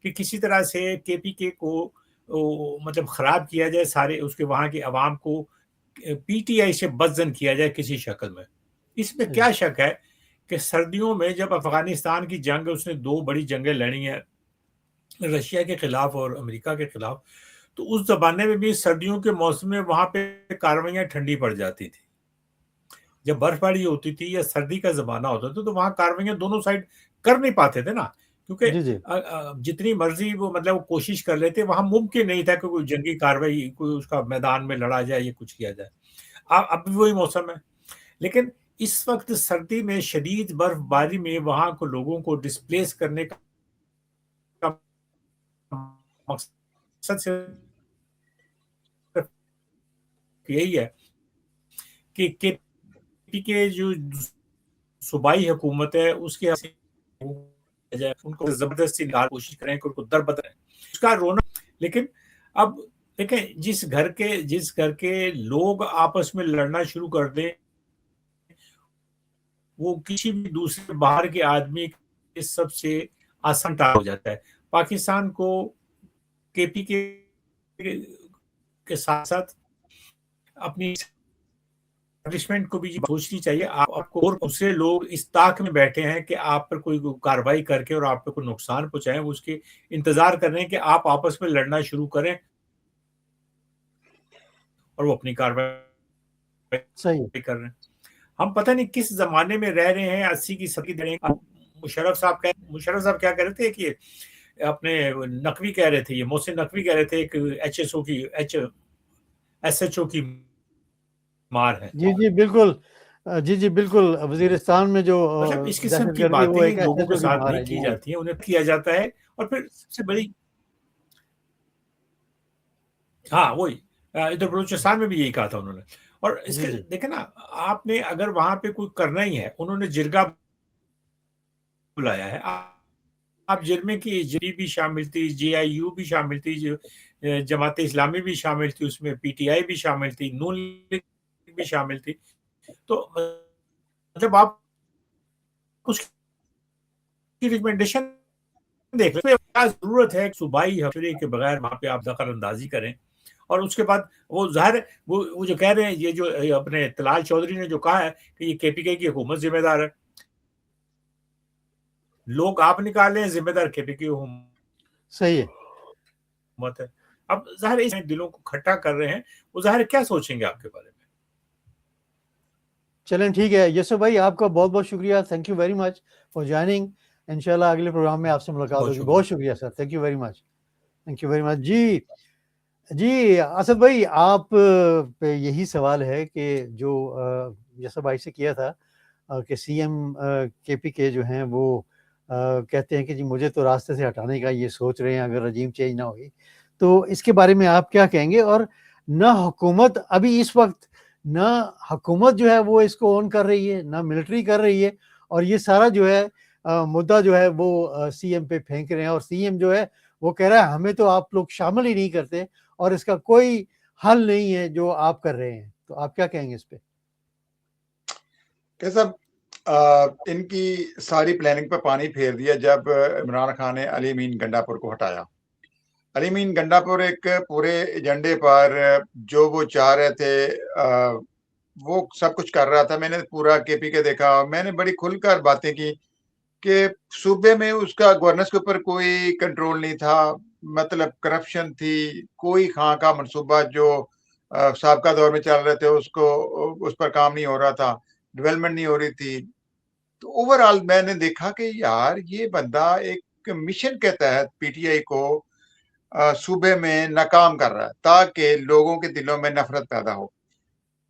کہ کسی طرح سے KPK کو مطلب خراب کیا جائے، سارے اس کے وہاں کے عوام کو PTI سے بدزن کیا جائے کسی شکل میں۔ اس میں کیا شک ہے کہ سردیوں میں جب افغانستان کی جنگ، اس نے 2 بڑی جنگیں لڑی ہیں، رشیا کے خلاف اور امریکہ کے خلاف، تو اس زمانے میں بھی سردیوں کے موسم میں وہاں پہ کارروائیاں ٹھنڈی پڑ جاتی تھی، جب برف باری ہوتی تھی یا سردی کا زمانہ ہوتا تھا تو وہاں کارروائیاں دونوں سائڈ کر نہیں پاتے تھے نا، کیونکہ جتنی مرضی وہ مطلب کوشش کر لیتے، وہاں ممکن نہیں تھا کہ کوئی جنگی کارروائی، کوئی اس کا میدان میں لڑا جائے یا کچھ کیا جائے۔ اب بھی وہی موسم ہے، لیکن اس وقت سردی میں شدید برف باری میں وہاں کو لوگوں کو ڈسپلیس کرنے کا مقصد صرف یہی ہے کہ جو صوبائی حکومت ہے اس کے ان کو زبردستی کوشش کریں کہ ان کو در بدر اس کا رونا۔ لیکن اب देखें, जिस घर के लोग आपस में लड़ना शुरू कर दें, वो किसी भी दूसरे बाहर के आदमी के सबसे आसान टारगेट हो जाता है। पाकिस्तान को केपीके के साथ साथ अपनी एस्टैब्लिशमेंट को भी सोचनी चाहिए। आपको और दूसरे लोग इस ताक में बैठे हैं कि आप पर कोई कार्रवाई करके और आप पर कोई नुकसान पहुंचाएं, वो उसके इंतजार कर रहे हैं कि आप आपस में लड़ना शुरू करें और वो अपनी कार्रवाई सही कर रहे हैं। हम पता नहीं किस जमाने में रह रहे हैं, 80 की सदी दे रहे हैं। मुशर्रफ साहब क्या कह रहे थे कि अपने नकवी कह रहे थे, ये मोहसिन नकवी कह रहे थे एक SHO की मार है। जी बिल्कुल जी बिल्कुल, वजीरिस्तान में जो मतलब इस किस्म की दहशतगर्दी वो एक बातें लोगों के SHO की साथ मार नहीं है। की जी जाती हैं, उन्हें किया जाता है। और फिर सबसे बड़ी, हाँ वही, इधर बलूचिस्तान में भी यही कहा था उन्होंने। और इसके जी देखे ना, आपने अगर वहां पे कोई करना ही है, उन्होंने जिरगा बुलाया है, आप जिरमे की जी भी शामिल थी, JIU भी शामिल थी, जमात इस्लामी भी शामिल थी, उसमें PTI भी शामिल थी, नून लीग भी शामिल थी। तो जब आप उसकी रिकमेंडेशन देख लें, क्या जरूरत है सूबाई हफ्ते के बगैर वहां पे आप दखल अंदाजी करें। और उसके बाद वो जाहिर वो जो कह रहे हैं, ये जो अपने तलाल चौधरी ने जो कहा है कि ये KPK की हुकूमत जिम्मेदार है, लोग आप निकाले हैं, जिम्मेदार KPK की सही है। हुकूमत है। अब जाहिर इस दिलों को खट्टा कर रहे हैं, वो जाहिर क्या सोचेंगे आपके बारे में। चलें ठीक है यूसुफ भाई, आपका बहुत बहुत शुक्रिया, thank you very much for joining. इंशाल्लाह अगले प्रोग्राम में आपसे मुलाकात होगी। बहुत शुक्रिया sir, thank you very much, thank you very much. जी असद भाई, आप पे यही सवाल है कि जो यूसुफ भाई से किया था कि CM KPK जो हैं वो कहते हैं कि जी मुझे तो रास्ते से हटाने का ये सोच रहे हैं अगर रजीम चेंज ना होगी, तो इसके बारे में आप क्या कहेंगे? और ना हुकूमत अभी इस वक्त, ना हुकूमत जो है वो इसको ऑन कर रही है, ना मिलिट्री कर रही है, और ये सारा जो है मुद्दा जो है वो CM पे फेंक रहे हैं, और CM जो है वो कह रहा है हमें तो आप लोग शामिल ही नहीं करते और इसका कोई हल नहीं है जो आप कर रहे हैं। तो आप क्या कहेंगे इस पे? साहब, इनकी सारी प्लानिंग पर पानी फेर दिया जब इमरान खान ने अली अमीन गंडापुर को हटाया। अली अमीन गंडापुर एक पूरे एजेंडे पर जो वो चाह रहे थे वो सब कुछ कर रहा था। मैंने पूरा KPK देखा, मैंने बड़ी खुलकर बातें की कि सूबे में उसका गवर्नेंस के ऊपर कोई कंट्रोल नहीं था, मतलब करप्शन थी, कोई खां का मनसूबा जो साबका दौर में चल रहे थे उसको उस पर काम नहीं हो रहा था, डेवलपमेंट नहीं हो रही थी। तो ओवरऑल मैंने देखा कि यार ये बंदा एक मिशन के तहत PTI को सूबे में नाकाम कर रहा है ताकि लोगों के दिलों में नफरत पैदा हो।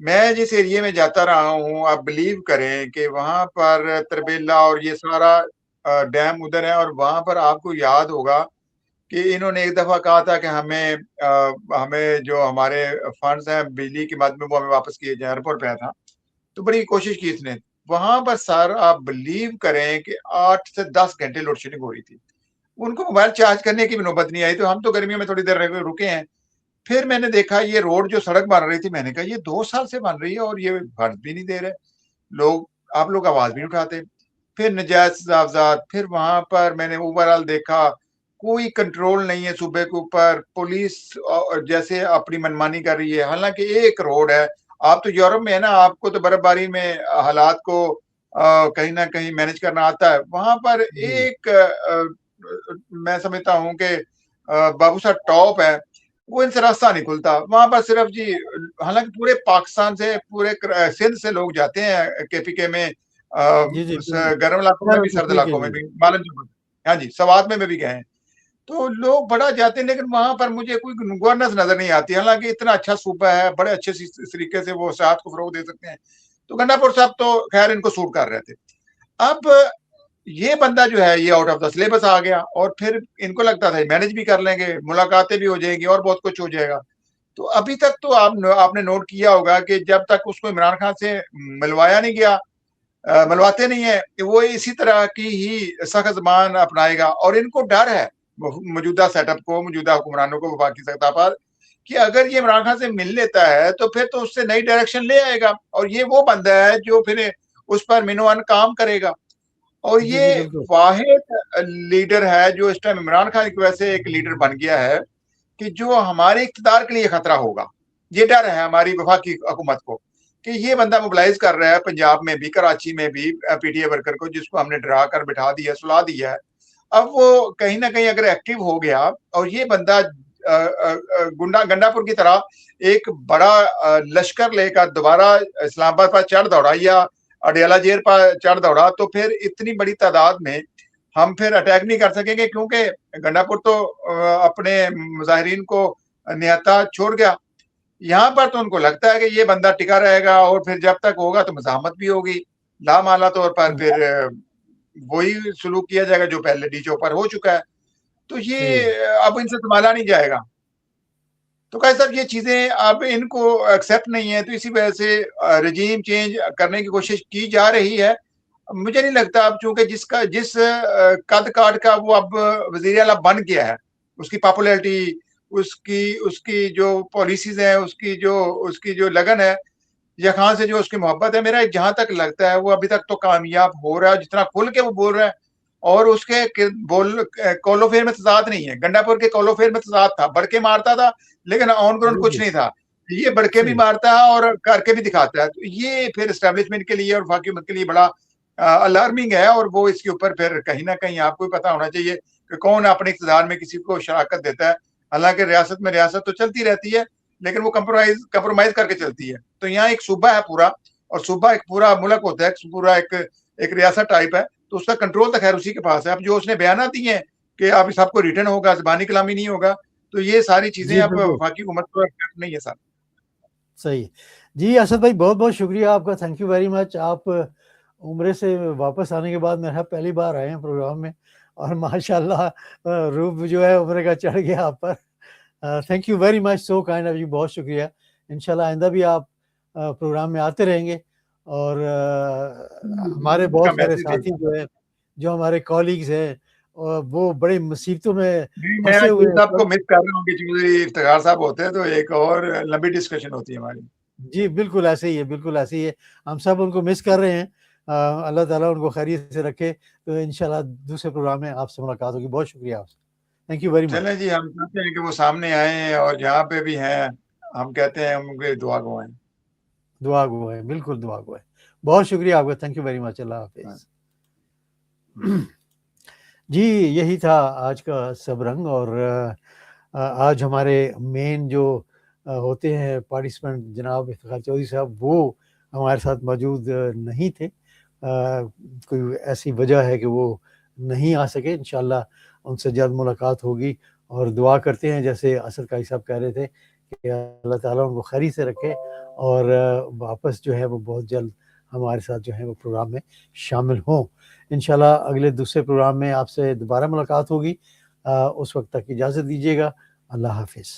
मैं जिस एरिया में जाता रहा हूँ, आप बिलीव करें कि वहां पर तरबेला और ये सारा डैम उधर है, और वहां पर आपको याद होगा कि इन्होंने एक दफा कहा था कि हमें जो हमारे फंड्स हैं बिजली के मद में वो हमें वापस किए जाए। एयरपोर्ट पे था तो बड़ी कोशिश की इसने। वहां पर सर आप बिलीव करें कि 8 से 10 घंटे लोड शेडिंग हो रही थी, उनको मोबाइल चार्ज करने की भी नौबत नहीं आई। तो हम तो गर्मियों में थोड़ी देर रुके हैं। फिर मैंने देखा ये रोड जो सड़क बन रही थी, मैंने कहा ये 2 साल से बन रही है और ये फंड भी नहीं दे रहे लोग, आप लोग आवाज भी नहीं उठाते। फिर नजायज मुआवजात, फिर वहां पर मैंने ओवरऑल देखा कोई कंट्रोल नहीं है सूबे के ऊपर, पुलिस जैसे अपनी मनमानी कर रही है। हालांकि एक रोड है, आप तो यूरोप में है ना, आपको तो बर्फबारी में हालात को कहीं ना कहीं मैनेज करना आता है। वहां पर एक मैं समझता हूँ कि बाबू साहब टॉप है, वो इनसे रास्ता नहीं खुलता वहां पर सिर्फ जी। हालांकि पूरे पाकिस्तान से, पूरे सिंध से लोग जाते हैं KPK में, गर्म इलाकों में भी, सर्द इलाकों में भी, मालन, हाँ जी, सवात में भी गए हैं, तो लोग बड़ा जाते हैं। लेकिन वहां पर मुझे कोई गवर्नेंस नजर नहीं आती। हालांकि इतना अच्छा सूबा है, बड़े अच्छे तरीके से वो सेहत को फरोग दे सकते हैं। तो गंडापुर साहब तो खैर इनको सूट कर रहे थे। अब ये बंदा जो है ये आउट ऑफ द सिलेबस आ गया, और फिर इनको लगता था मैनेज भी कर लेंगे, मुलाकातें भी हो जाएंगी और बहुत कुछ हो जाएगा। तो अभी तक तो आपने नोट किया होगा कि जब तक उसको इमरान खान से मिलवाया नहीं गया, मिलवाते नहीं है, वो इसी तरह की ही सख्त ज़बान अपनाएगा। और इनको डर है मौजूदा सेटअप को, मौजूदा हुक्मरानों को वफाकी सतह पर, کہ اگر یہ عمران خان سے مل لیتا ہے تو پھر تو اس سے نئی ڈائریکشن لے آئے گا, اور یہ وہ بندہ ہے جو پھر اس پر منوان کام کرے گا. اور جی جی یہ بالکل واحد لیڈر ہے جو اس ٹائم عمران خان کی وجہ سے ایک لیڈر بن گیا ہے کہ جو ہمارے اقتدار کے لیے خطرہ ہوگا. یہ ڈر ہے ہماری وفاقی حکومت کو کہ یہ بندہ موبلائز کر رہا ہے پنجاب میں بھی, کراچی میں بھی پی ٹی اے ورکر کو, جس کو ہم نے ڈرا کر بٹھا دیا, سلا دیا ہے. اب وہ کہیں نہ کہیں اگر ایکٹیو ہو گیا اور یہ بندہ گنڈا پور کی طرح ایک بڑا لشکر لے کر دوبارہ اسلام آباد پر چڑھ دوڑا یا اڈیالہ جیل پر چڑھ دوڑا, تو پھر اتنی بڑی تعداد میں ہم پھر اٹیک نہیں کر سکیں گے, کیونکہ گنڈا پور تو اپنے مظاہرین کو نہتا چھوڑ گیا. یہاں پر تو ان کو لگتا ہے کہ یہ بندہ ٹکا رہے گا اور پھر جب تک ہوگا تو مزاحمت بھی ہوگی, لامحالہ طور پر پھر وہی سلوک کیا جائے گا جو پہلے ڈی چوپر ہو چکا ہے. تو یہ اب ان سے سنبھالا نہیں جائے گا. تو کہ صاحب یہ چیزیں اب ان کو ایکسیپٹ نہیں ہے, تو اسی وجہ سے رجیم چینج کرنے کی کوشش کی جا رہی ہے. مجھے نہیں لگتا اب, چونکہ جس قد کاٹ کا وہ اب وزیر اعلیٰ بن گیا ہے, اس کی پاپولیرٹی, اس کی جو پالیسیز ہیں, اس کی جو لگن ہے, یا خان سے جو اس کی محبت ہے, میرا جہاں تک لگتا ہے وہ ابھی تک تو کامیاب ہو رہا ہے. جتنا کھل کے وہ بول رہا ہے, اور اس کے کولوفیر میں تضاد نہیں ہے. گنڈا پور کے کولوفیر میں تضاد تھا, بڑھ کے مارتا تھا لیکن آن گراؤنڈ کچھ نہیں تھا. یہ بڑھ کے بھی مارتا ہے اور کر کے بھی دکھاتا ہے. تو یہ پھر اسٹیبلشمنٹ کے لیے اور وفاقی حکومت کے لیے بڑا الارمنگ ہے, اور وہ اس کے اوپر پھر کہیں نہ کہیں آپ کو بھی پتا ہونا چاہیے کہ کون اپنے اقتدار میں کسی کو شراکت دیتا ہے. حالانکہ ریاست میں ریاست تو چلتی رہتی ہے, لیکن وہ کمپرومائز کر کے چلتی ہے. تو یہاں ایک صوبہ ہے پورا, اور صوبہ ایک پورا ملک ہوتا ہے, پورا ایک ریاست ٹائپ ہے, تو اس کا کنٹرول تو خیر اسی کے پاس ہے. اب جو اس نے بیانات دیے ہیں کہ اب سب کو ریٹرن ہوگا, زبانی کلامی نہیں ہوگا, تو یہ ساری چیزیں اب وفاقی حکومت کو نہیں ہے. سر صحیح. جی اسد بھائی بہت بہت شکریہ آپ کا, تھینک یو ویری مچ. آپ عمرے سے واپس آنے کے بعد میرا پہلی بار آئے ہیں پروگرام میں, اور ماشاءاللہ روب جو ہے عمرے کا چڑھ گیا آپ پر. Thank you very much, so kind of you, بہت شکریہ. انشاءاللہ آئندہ بھی آپ پروگرام میں آتے رہیں گے, اور ہمارے بہت سارے ساتھی جو ہیں, جو ہمارے کولیگز ہیں, وہ بڑے مصیبتوں میں پھنسے ہوئے ہیں. سب کو مس کر رہا ہوں کہ چودھری افتخار صاحب ہوتے ہیں تو ایک اور لمبی ڈسکشن ہوتی ہے ہماری. جی بالکل ایسے ہی ہے, بالکل ایسے ہی ہے. ہم سب ان کو مس کر رہے ہیں. اللہ تعالیٰ ان کو خیریت سے رکھے. تو انشاءاللہ دوسرے پروگرام میں آپ سے ملاقات ہوگی. بہت شکریہ آپ سے, تھینک یو ویری مچ. چلیں جی, ہم چاہتے ہیں کہ وہ سامنے آئیں, اور جہاں پہ بھی ہیں ہم کہتے ہیں ہم کے دعا گو ہیں. دعا گو ہے, بالکل دعا گو ہے. بہت شکریہ آپ کا, تھینک یو ویری مچ. اللہ حافظ. جی یہی تھا آج کا سب رنگ. اور آج ہمارے مین جو ہوتے ہیں پارٹیسپینٹ جناب افتخار چودھری صاحب, وہ ہمارے ساتھ موجود نہیں تھے. کوئی ایسی وجہ ہے کہ وہ نہیں آ سکے. انشاءاللہ ان سے جلد ملاقات ہوگی, اور دعا کرتے ہیں جیسے اسد قائی صاحب کہہ رہے تھے کہ اللہ تعالیٰ ان کو خیریت سے رکھے, اور واپس جو ہے وہ بہت جلد ہمارے ساتھ جو ہے وہ پروگرام میں شامل ہوں. انشاءاللہ اگلے دوسرے پروگرام میں آپ سے دوبارہ ملاقات ہوگی. اس وقت تک اجازت دیجیے گا. اللہ حافظ.